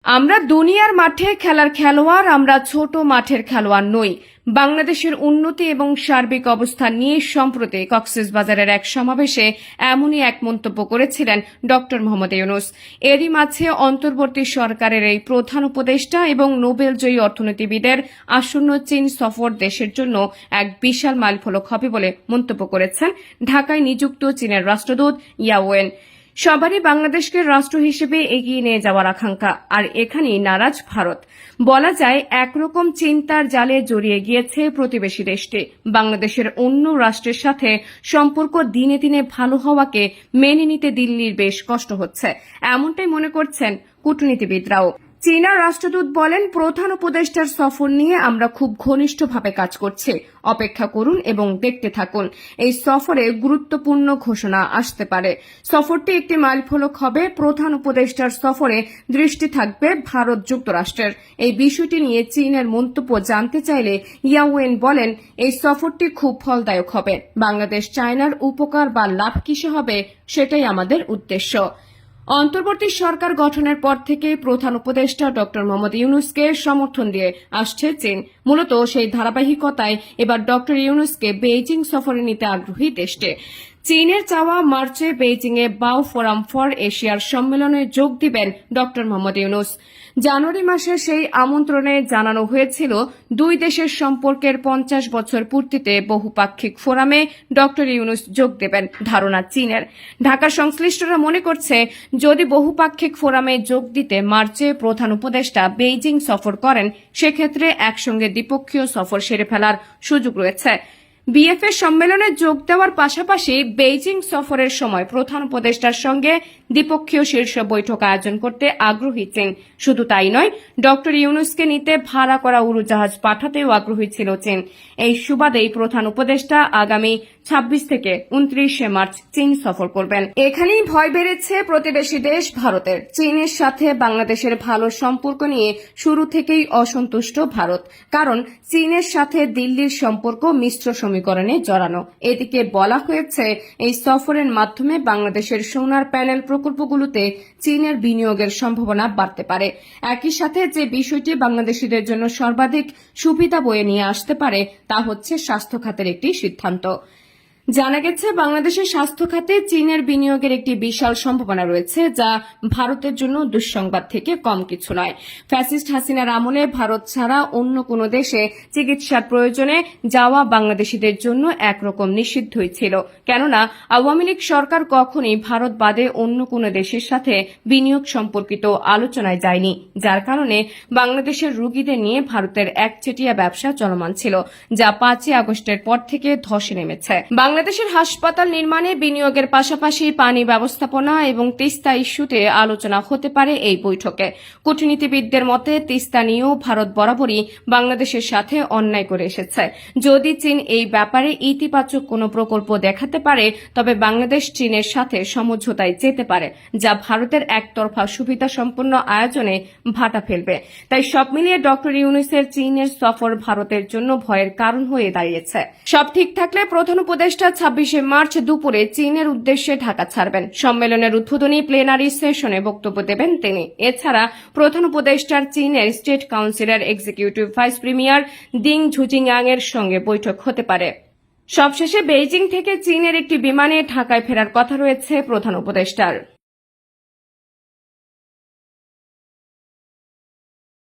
আমরা দুনিয়ার মাঠে খেলার খেলোয়াড়, আমরা ছোট মাঠের খেলোয়াড় নই। বাংলাদেশের উন্নতি এবং সার্বিক অবস্থান নিয়ে সম্প্রতি কক্সবাজারের এক সমাবেশে এমনই এক মন্তব্য করেছিলেন ডক্টর মোহাম্মদ ইউনূস। এরই মাঝে অন্তর্বর্তী সরকারের এই প্রধান উপদেষ্টা এবং নোবেলজয়ী অর্থনীতিবিদের আসন্ন চীন সফর দেশের জন্য এক বিশাল মাইলফলক হবে বলে মন্তব্য করেছেন ঢাকায় নিযুক্ত চীনের রাষ্ট্রদূত ইয়াওয়েন। সবারই বাংলাদেশকে রাষ্ট্র হিসেবে এগিয়ে নিয়ে যাওয়ার আকাঙ্ক্ষা, আর এখানেই নারাজ ভারত। বলা যায় একরকম চিন্তার জালে জড়িয়ে গিয়েছে প্রতিবেশী দেশটি। বাংলাদেশের অন্য রাষ্ট্রের সাথে সম্পর্ক দিনে দিনে ভালো হওয়াকে মেনে নিতে দিল্লির বেশ কষ্ট হচ্ছে, এমনটাই মনে করছেন কূটনীতিবিদরাও। চীনা রাষ্ট্রদূত বলেন, প্রধান উপদেষ্টার সফর নিয়ে আমরা খুব ঘনিষ্ঠভাবে কাজ করছি। অপেক্ষা করুন এবং দেখতে থাকুন। এই সফরে গুরুত্বপূর্ণ ঘোষণা আসতে পারে। সফরটি একটি মাইলফলক হবে। প্রধান উপদেষ্টার সফরে দৃষ্টি থাকবে ভারত যুক্তরাষ্ট্রের। এই বিষয়টি নিয়ে চীনের মন্তব্য জানতে চাইলে ইয়াওয়েন বলেন, এই সফরটি খুব ফলদায়ক হবে। বাংলাদেশ চায়নার উপকার বা লাভ কিসে হবে সেটাই আমাদের উদ্দেশ্য। অন্তর্বর্তী সরকার গঠনের পর থেকে প্রধান উপদেষ্টা ডক্টর মোহাম্মদ ইউনূসকে সমর্থন দিয়ে আসছে চীন। মূলত সেই ধারাবাহিকতায় এবার ডক্টর ইউনূসকে বেইজিং সফরে নিতে আগ্রহী দেশটি। চীনের চাওয়া মার্চে বেইজিংয়ে বাও ফোরাম ফর এশিয়ার সম্মেলনে যোগ দিবেন ডক্টর মোহাম্মদ ইউনূস। জানুয়ারি মাসে সেই আমন্ত্রণে জানানো হয়েছিল দুই দেশের সম্পর্কের 50 বছর পূর্তিতে বহুপাক্ষিক ফোরামে ডক্টর ইউনূস যোগ দেবেন ধারণা চীনের। ঢাকা সংশ্লিষ্টরা মনে করছে, যদি বহুপাক্ষিক ফোরামে যোগ দিতে মার্চে প্রধান উপদেষ্টা বেইজিং সফর করেন, সেক্ষেত্রে একসঙ্গে দ্বিপক্ষীয় সফর সেরে ফেলার সুযোগ রয়েছে। বিএফএ সম্মেলনে যোগ দেওয়ার পাশাপাশি বেইজিং সফরের সময় প্রধান উপদেষ্টার সঙ্গে দ্বিপক্ষীয় শীর্ষ বৈঠক আয়োজন করতে আগ্রহী চীন। শুধু তাই নয়, ডক্টর ইউনূসকে নিতে ভাড়া করা উড়োজাহাজ পাঠাতেও আগ্রহী ছিল চীন। এই সুবাদেই প্রধান উপদেষ্টা আগামী 26 থেকে 29 মার্চ চীন সফর করবেন। এখানেই ভয় বেড়েছে প্রতিবেশী দেশ ভারতের। চীনের সাথে বাংলাদেশের ভালো সম্পর্ক নিয়ে শুরু থেকেই অসন্তুষ্ট ভারত, কারণ চীনের সাথে দিল্লির সম্পর্ক মিশ্র সমীকরণে জড়ানো। এদিকে বলা হয়েছে, এই সফরের মাধ্যমে বাংলাদেশের সোলার প্যানেল প্রকল্পগুলোতে চীনের বিনিয়োগের সম্ভাবনা বাড়তে পারে। একই সাথে যে বিষয়টি বাংলাদেশিদের জন্য সর্বাধিক সুবিধা বয়ে নিয়ে আসতে পারে তা হচ্ছে স্বাস্থ্য খাতের একটি সিদ্ধান্ত। জানা গেছে, বাংলাদেশের স্বাস্থ্য খাতে চীনের বিনিয়োগের একটি বিশাল সম্ভাবনা রয়েছে, যা ভারতের জন্য দুঃসংবাদ থেকে কম কিছু নয়। ফ্যাসিস্ট হাসিনার আমলে ভারত ছাড়া অন্য কোনো দেশে চিকিৎসার প্রয়োজনে যাওয়া বাংলাদেশিদের জন্য একরকম নিষিদ্ধই ছিল, কেননা আওয়ামী লীগ সরকার কখনই ভারত বাদে অন্য কোনো দেশের সাথে বিনিয়োগ সম্পর্কিত আলোচনায় যায়নি, যার কারণে বাংলাদেশের রোগীদের নিয়ে ভারতের একচেটিয়া ব্যবসা চলমান ছিল, যা 5 আগস্টের পর থেকে ধসে নেমেছে। বাংলাদেশের হাসপাতাল নির্মাণে বিনিয়োগের পাশাপাশি পানি ব্যবস্থাপনা এবং তিস্তা ইস্যুতে আলোচনা হতে পারে এই বৈঠকে। কূটনীতিবিদদের মতে, তিস্তা নিয়েও ভারত বরাবরই বাংলাদেশের সাথে অন্যায় করে এসেছে। যদি চীন এই ব্যাপারে ইতিবাচক কোনো প্রকল্প দেখাতে পারে, তবে বাংলাদেশ চীনের সাথে সমঝোতায় যেতে পারে, যা ভারতের একতরফা সুবিধা সম্পন্ন আয়োজনে ভাটা ফেলবে। তাই সব মিলিয়ে ডক্টর ইউনূসের চীনের সফর ভারতের জন্য ভয়ের কারণ হয়ে দাঁড়িয়েছে। সব ঠিক থাকলে প্রধান উপদেষ্টা 26 মার্চ দুপুরে চীনের উদ্দেশ্যে ঢাকা ছাড়বেন। সম্মেলনের উদ্বোধনী প্লেনারি সেশনে বক্তব্য দেবেন তিনি। এছাড়া প্রধান উপদেষ্টার চীনের স্টেট কাউন্সিলের এক্সিকিউটিভ ভাইস প্রিমিয়ার দিং ঝুজিংয়াং এর সঙ্গে বৈঠক হতে পারে। সবশেষে বেইজিং থেকে চীনের একটি বিমানে ঢাকায় ফেরার কথা রয়েছে প্রধান উপদেষ্টার।